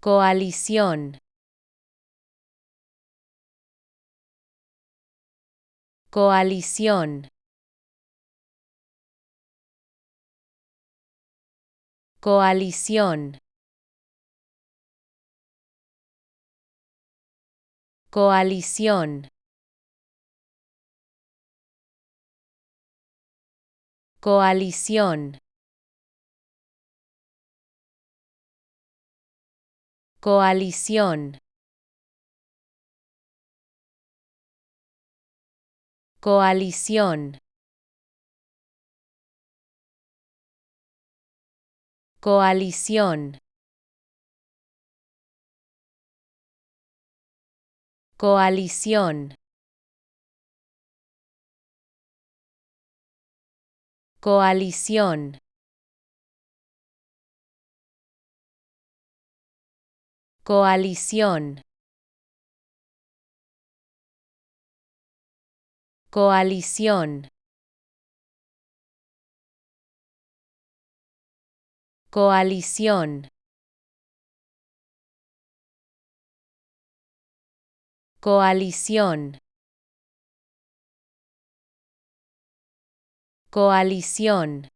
coalición, coalición, coalición, coalición, coalición, coalición, coalición, coalición, coalición, coalición, coalición, coalición, coalición, coalición, coalición,